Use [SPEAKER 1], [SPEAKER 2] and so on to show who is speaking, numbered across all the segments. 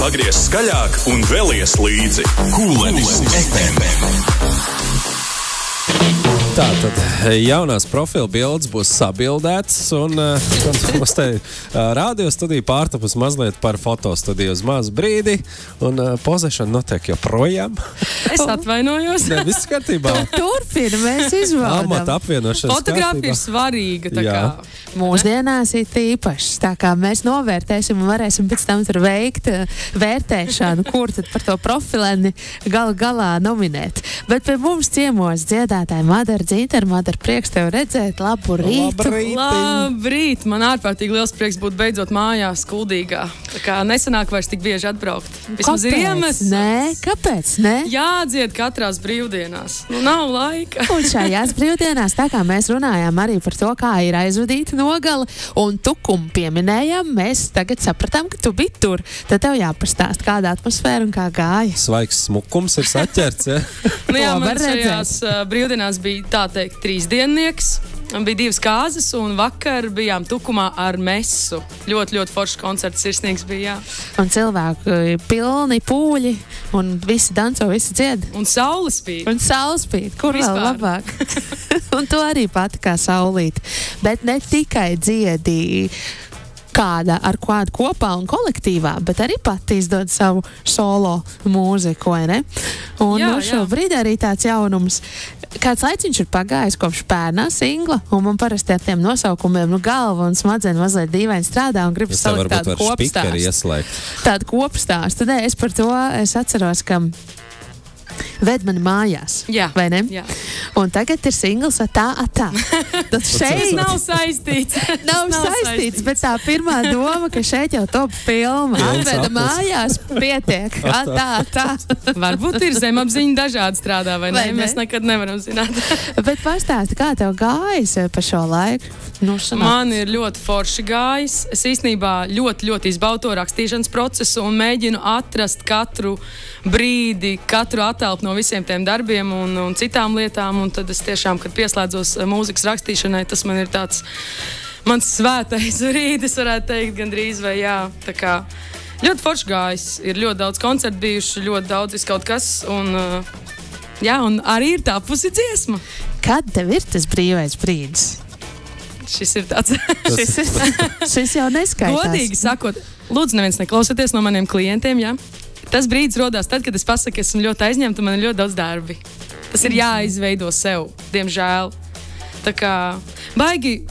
[SPEAKER 1] Pagriez skaļāk un vēlies līdzi. Kūlenis FM.
[SPEAKER 2] Tātad jaunās profila bildes būs sabildētas un mums te radio studija pārtapus mazliet par fotostudiju uz mazu brīdi un pozēšana notiek joprojām.
[SPEAKER 3] Es atvainojos.
[SPEAKER 2] Ne, viss kārtībā.
[SPEAKER 4] Turpina, mēs izbaudām.
[SPEAKER 2] Amata apvienošanas
[SPEAKER 3] Fotogrāfija ir svarīga, tā kā.
[SPEAKER 4] Mūsdienās ir īpašs, tā kā mēs novērtēsim un varēsim pēc tam tur veikt vērtēšanu, kur tad par to profilēni galā nominēt. Bet pie mums ciemos dziedātāji Madara Dzinter. Madara, prieks tev redzēt, labu rītu.
[SPEAKER 3] Labrīt, man ārkārtīgi liels prieks būt beidzot mājās Kuldīgā. Tā kā nesanāk vairs tik bieži atbraukt. Vismaz ir iemesls.
[SPEAKER 4] Nē, kāpēc? Nē?
[SPEAKER 3] Jādzied katrās brīvdienās. Nav laika.
[SPEAKER 4] Un šajās brīvdienās, tā kā mēs runājām arī par to, kā ir aizvadīta nogala, un tukumu pieminējām, mēs tagad sapratām, ka tu biji tur. Tad tev jāpastāst, kāda atmosfēra un kā gāja.
[SPEAKER 2] Svaigs smukums ir saķerts, ja?
[SPEAKER 3] Jā, man šajās brīvdienās bija tā teikt 3 diennieks. Bija 2 kāzas un vakar bijām Tukumā ar mesu. Ļoti, ļoti foršs koncerts, sirsnīgs bija, jā.
[SPEAKER 4] Un cilvēki pilni pūļi un visi danco, visi dzied.
[SPEAKER 3] Un saule spīd.
[SPEAKER 4] Un saule spīd, kur vēl labāk. Un tu arī pati kā saulīt. Bet ne tikai dziedi kāda ar kādu kopā un kolektīvā, bet arī pati izdod savu solo mūziku, vai ne? Un
[SPEAKER 3] jā,
[SPEAKER 4] šobrīd arī tāds jaunums. Kāds laiciņš ir pagājis kopš pērnā singla, un man parasti ar tiem nosaukumiem, galva un smadzeņi mazliet dīvaini strādā un gribas salikt tādu kopstāstu. Tādu kopstāstu. Tad es par to atceros, ka Ved mani mājās,
[SPEAKER 3] jā,
[SPEAKER 4] vai ne?
[SPEAKER 3] Jā.
[SPEAKER 4] Un tagad ir singls atā. Tad šeit
[SPEAKER 3] nav saistīts.
[SPEAKER 4] Nav saistīts, bet tā pirmā doma, ka šeit jau top filma. Atveda mājās, pietiek. Atā.
[SPEAKER 3] Varbūt ir zemapziņa dažādi strādā, vai ne? Mēs nekad nevaram zināt.
[SPEAKER 4] Bet pastāsti, kā tev gājis pa šo laiku?
[SPEAKER 3] Man ir ļoti forši gājis. Es īstenībā ļoti izbaudu to rakstīšanas procesu un mēģinu atrast katru brīdi, katru atelpu no visiem tiem darbiem un citām lietām. Un tad es tiešām, kad pieslēdzos mūzikas rakstīšanai, tas man ir tāds mans svētais brīdis, varētu teikt, gandrīz vai jā. Tā kā ļoti forši gājis. Ir ļoti daudz koncertu bijuši, ļoti daudz kaut kas. Un arī ir tā pusi dziesma.
[SPEAKER 4] Kad tev ir tas brīvais brīdis?
[SPEAKER 3] Šis ir tāds.
[SPEAKER 4] Šis jau neskaitās.
[SPEAKER 3] Godīgi sakot, lūdzu, neviens neklausieties no maniem klientiem, jā. Tas brīdis rodās tad, kad es pasaku, ka esmu ļoti aizņemta un man ir ļoti daudz darbi. Tas ir jāizveido sev, diemžēl. Tā kā baigi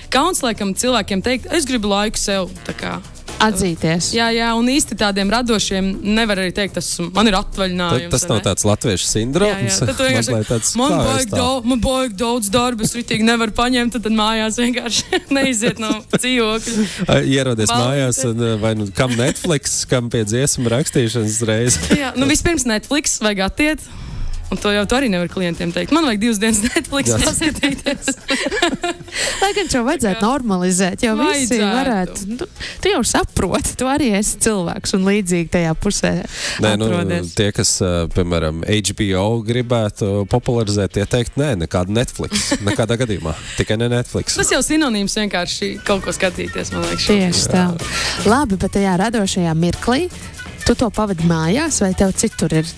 [SPEAKER 3] kauns laikam cilvēkiem teikt, es gribu laiku sev. Tā kā
[SPEAKER 4] atzīties.
[SPEAKER 3] Jā, un īsti tādiem radošiem nevar arī teikt, man ir atvaļinājums.
[SPEAKER 2] Tas nav tāds latviešu sindroms.
[SPEAKER 3] Man baigi daudz darbu, es ritīgi nevaru paņemt, tad mājās vienkārši neiziet no dzīvokļa.
[SPEAKER 2] Ierodies mājās, vai kam Netflix, kam pie dziesmu rakstīšanas reiz.
[SPEAKER 3] Jā, vispirms Netflix vajag attiet. Un to jau tu arī nevar klientiem teikt. Man vajag 2 dienas Netflix paskatīties.
[SPEAKER 4] Lai gan šo vajadzētu normalizēt, jo visi varētu. Tu jau saproti, tu arī esi cilvēks un līdzīgi tajā pusē atrodies.
[SPEAKER 2] Tie, kas, piemēram, HBO gribētu popularizēt, tie teikt, nekāda Netflix. Nekādā gadījumā. Tikai ne Netflix.
[SPEAKER 3] Tas jau sinonīms vienkārši kaut ko skatīties, man liekas.
[SPEAKER 4] Tieši tā. Labi, bet tajā radošajā mirklī tu to pavadi mājās vai tev citur ir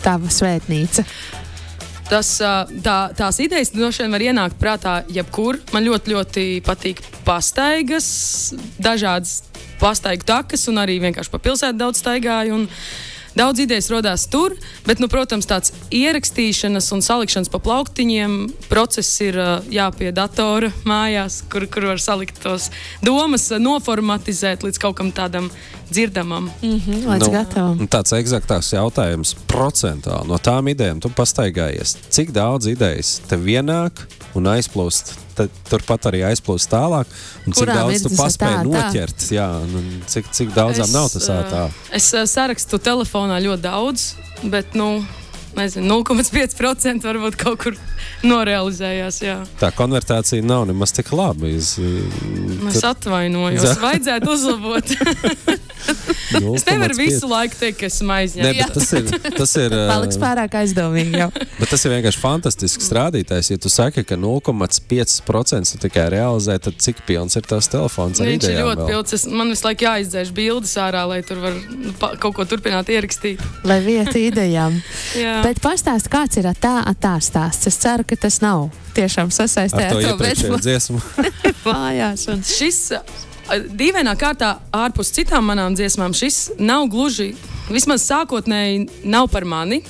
[SPEAKER 4] tava svētnīca?
[SPEAKER 3] Tās idejas droši vien var ienākt prātā jebkur. Man ļoti patīk pastaigas, dažādas pastaigu takas un arī vienkārši pa pilsētu daudz staigāju. Daudz idejas rodās tur, bet, protams, tāds ierakstīšanas un salikšanas pa plauktiņiem process ir pie datora mājās, kur var salikt tos domas, noformatizēt līdz kaut kam tādam dzirdamam.
[SPEAKER 4] Līdz gatavam.
[SPEAKER 2] Tāds eksaktāks jautājums procentuāli no tām idejām tu pastaigājies. Cik daudz idejas tev ienāk un aizplūst? Tad turpat arī aizplūst tālāk. Un cik daudz tu paspēji noķert? Jā, cik daudzām nav tas ātā?
[SPEAKER 3] Es sarakstu telefonā ļoti daudz, bet, 0,5% varbūt kaut kur norealizējās, jā.
[SPEAKER 2] Tā konvertācija nav nemaz tik labi.
[SPEAKER 3] Es atvainojos, vajadzētu uzlabot. Es nevaru visu laiku teikt, ka esmu aizņemts.
[SPEAKER 2] Tas ir
[SPEAKER 4] paliks pārāk aizdomīgi jau.
[SPEAKER 2] Bet tas ir vienkārši fantastisks rādītājs. Ja tu saki, ka 0,5% tu tikai realizē, tad cik pilns ir tās telefons ar
[SPEAKER 3] Viņš
[SPEAKER 2] idejām
[SPEAKER 3] ir ļoti
[SPEAKER 2] vēl?
[SPEAKER 3] pilns. Man visu laiku jāizdzēš bildes ārā, lai tur var kaut ko turpināt ierakstīt.
[SPEAKER 4] Lai vieta idejām. Bet pastāst, kāds ir tā stāsts. Es ceru, ka tas nav tiešām sasaistē
[SPEAKER 2] ar to iepriekšējo dziesmu.
[SPEAKER 4] Mājās.
[SPEAKER 3] Šis dīvainā kārtā ārpus citām manām dziesmām šis nav gluži, vismaz sākotnēji nav par mani.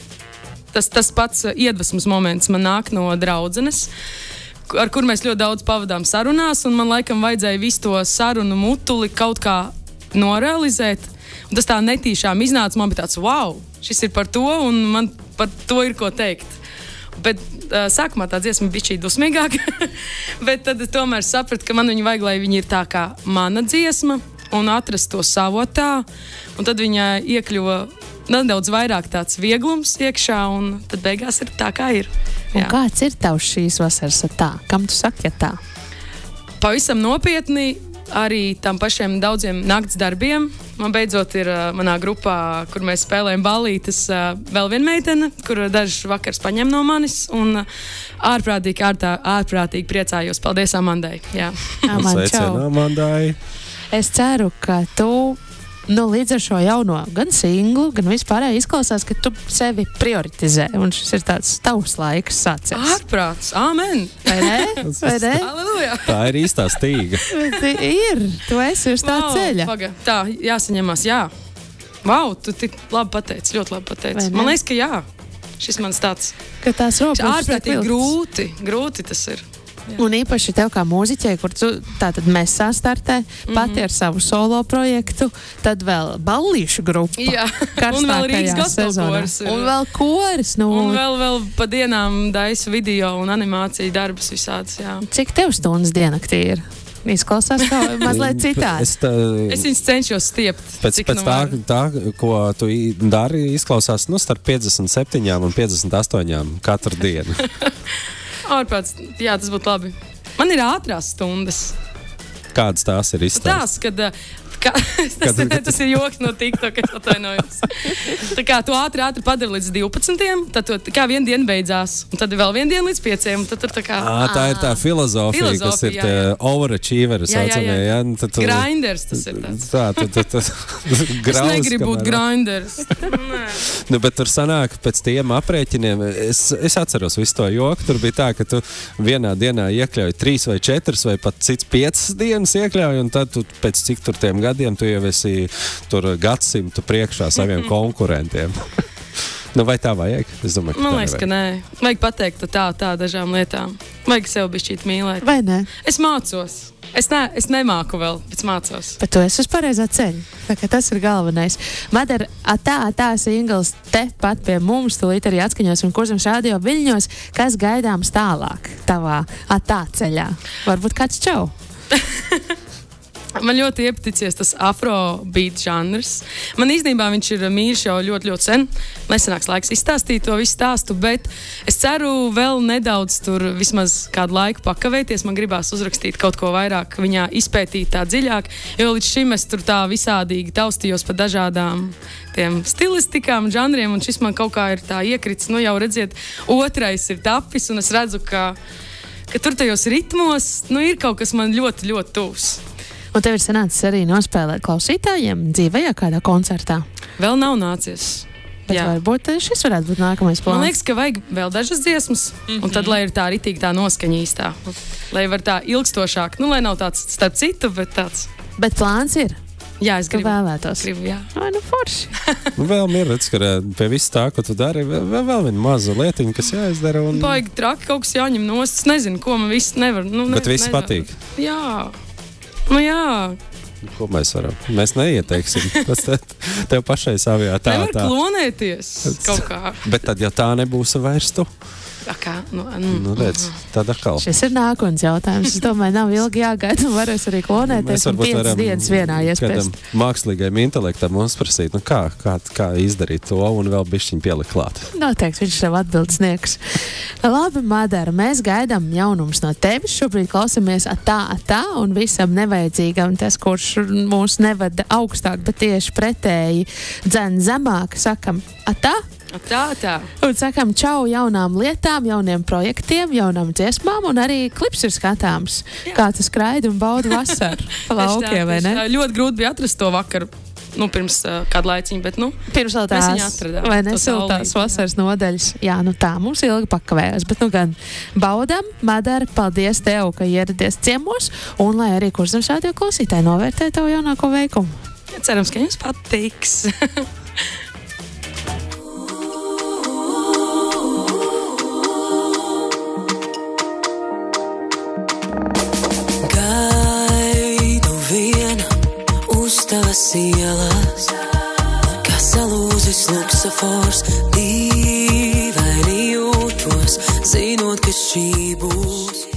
[SPEAKER 3] Tas pats iedvesmas moments man nāk no draudzenes, ar kur mēs ļoti daudz pavadām sarunās, un man laikam vajadzēja visu to sarunu mutuli kaut kā norealizēt. Un tas tā netīšām iznāca, man bija tāds, wow, šis ir par to, un man par to ir ko teikt. Bet sākumā tā dziesma bija šī dusmīgāka, bet tad tomēr sapratu, ka man viņa vajag, lai viņa ir tā kā mana dziesma un atrast to savotā, un tad viņa iekļuva nedaudz vairāk tāds vieglums iekšā, un tad beigās ir tā, kā ir.
[SPEAKER 4] Un kāds ir tavs šīs vasaras tā? Kam tu saki, ja tā?
[SPEAKER 3] Pavisam nopietni arī tam pašiem daudziem nakts darbiem. Man beidzot ir manā grupā, kur mēs spēlējam ballītes, vēl viena meitene, kur dažs vakars paņem no manis, un ārprātīgi priecājos. Paldies Amandai. Jā.
[SPEAKER 2] Sveicien Amandai.
[SPEAKER 4] Es ceru, ka tu līdz ar šo jauno gan singlu, gan vispārēji izklausās, ka tu sevi prioritizē, un šis ir tāds tavs laiks sācies.
[SPEAKER 3] Ārprāts, amen!
[SPEAKER 4] Vai ne? Vai ne?
[SPEAKER 3] Halleluja!
[SPEAKER 2] Tā ir īstā stīga.
[SPEAKER 4] Ir, tu esi uz tā ceļa.
[SPEAKER 3] Paga, tā, jāsaņemās, jā. Vau, tu tik labi pateici, ļoti labi pateici. Man liekas, ka jā. Šis mans tāds.
[SPEAKER 4] Ka tās rokas
[SPEAKER 3] ārprātīgi grūti tas ir. Jā.
[SPEAKER 4] Un īpaši tev kā mūziķei, kur tu tātad mēs sastartē, pati ar savu solo projektu, tad vēl ballīšu grupa.
[SPEAKER 3] Jā, un vēl Rīgas gospel kors.
[SPEAKER 4] Un vēl kors.
[SPEAKER 3] Un vēl pa dienām daisu video un animāciju darbus visādas, jā.
[SPEAKER 4] Cik tev stundas diennaktī ir? Izklausās kā mazliet citādi.
[SPEAKER 3] Es viņus cenšos stiept.
[SPEAKER 2] Pēc tā, ko tu dari, izklausās starp 57 un 58 katru dienu.
[SPEAKER 3] Ārprāts, jā, tas būtu labi. Man ir ātrās stundas.
[SPEAKER 2] Kādas tās ir izstāstas?
[SPEAKER 3] Tas ir joks no TikTok, es atvainojos. Tā kā tu ātri padari līdz 12, tad kā viena diena beidzās, un tad vēl viena diena līdz 5, un tad tur tā kā...
[SPEAKER 2] Tā ir tā filozofija, kas ir overachieveri, saucamie, jā.
[SPEAKER 3] Grinders tas ir tāds. Es negribu būt grinders.
[SPEAKER 2] Bet tur sanāk pēc tiem aprēķiniem, es atceros visu to joku, tur bija tā, ka tu vienā dienā iekļauj 3 vai 4 vai pat cits 5 dienas iekļauj, un tad tu pēc cik tur tiem gadiem tu jau esi tur gadsimtu priekšā saviem konkurentiem. Vai tā vajag? Es domāju,
[SPEAKER 3] man liekas, ka nē. Vajag pateikt tā dažām lietām. Vajag sev bišķīt mīlēt.
[SPEAKER 4] Vai ne?
[SPEAKER 3] Es mācos. Es nemāku vēl, bet mācos.
[SPEAKER 4] Bet tu esi uz pareizā ceļa. Tā kā tas ir galvenais. Madara, tā singls te pat pie mums, tūlīt arī atskaņos un Kurzemes radio viļņos, kas gaidāms tālāk tavā tā ceļā. Varbūt kāds čau?
[SPEAKER 3] Man ļoti iepaticies tas afrobeat žanrs. Man īstenībā viņš ir mīļš jau ļoti, ļoti sen. Nesenāks laiks izstāstīt to visu stāstu, bet es ceru vēl nedaudz tur vismaz kādu laiku pakavēties. Man gribās uzrakstīt kaut ko vairāk, viņā izpētīt tā dziļāk, jo līdz šim es tur tā visādīgi taustījos pa dažādām tiem stilistikām, žanriem, un šis man kaut kā ir tā iekrits. Jau redziet, otrais ir tapis, un es redzu, ka tur tajos ritmos ir kaut kas man ļoti, ļoti tuvs.
[SPEAKER 4] Un tev ir sanācis arī nospēlēt klausītājiem dzīvajā kādā koncertā?
[SPEAKER 3] Vēl nav nācies.
[SPEAKER 4] Bet varbūt šis varētu būt nākamais plāns.
[SPEAKER 3] Man liekas, ka vajag vēl dažas dziesmas, un tad, lai ir tā ritīgi tā noskaņa īstā. Lai var tā ilgstošāk, lai nav tāds starp citu, bet tāds.
[SPEAKER 4] Bet plāns ir?
[SPEAKER 3] Jā, es gribu.
[SPEAKER 4] Tu vēlētos?
[SPEAKER 3] Gribu, jā.
[SPEAKER 4] Forši.
[SPEAKER 2] Vēl mierēc, ka pie viss tā, ko tu dari, vēl viena maza lietiņa, kas jāizdara.
[SPEAKER 3] Baigi traki, kaut kas jāņem nost. Es nezinu, ko man viss nevar.
[SPEAKER 2] Bet viss patīk.
[SPEAKER 3] Jā. Jā.
[SPEAKER 2] Ko mēs varam? Mēs neieteiksim. Tas tev pašai savajā tā.
[SPEAKER 3] Nevar klonēties kaut kā.
[SPEAKER 2] Bet tad, ja tā nebūs vairs tu? redz, tad atkal.
[SPEAKER 4] Šis ir nākotnes jautājums. Es domāju, nav ilgi jāgaida un varēs arī klonēties un 5 dienas vienā iespēst.
[SPEAKER 2] Mākslīgajam intelektam mums prasīt, kā izdarīt to un vēl bišķiņ pielikt klāt.
[SPEAKER 4] Noteikti, viņš sev atbildes sniegs. Labi, Madara, mēs gaidām jaunumus no tevis. Šobrīd klausamies tā un visam nevajadzīgam. Tas, kurš mūs nevada augstāk, bet tieši pretēji dzen zemāk, sakam tā.
[SPEAKER 3] Tā.
[SPEAKER 4] Un sakam čau jaunām lietām, jauniem projektiem, jaunām dziesmām, un arī klips ir skatāms. Jā. Kā tas skraida un bauda vasaru pa laukiem, vai ne?
[SPEAKER 3] Ļoti grūti bija atrast to vakaru. Pirms kādu laiciņu, bet,
[SPEAKER 4] pirms vēl tās, vai ne, siltās vasaras nodaļas. Jā, tā mums ilgi pakavējās, bet, gan baudam, Madara, paldies tev, ka ieradies ciemos, un lai arī Kurzemes radio klausītāji novērtē tev jaunāko veikumu.
[SPEAKER 3] Ja, cerams, ka jums patiks.
[SPEAKER 5] Tavas ielas, kā salūzis luksafors, dīvaini jūtos, zinot, ka šī būs.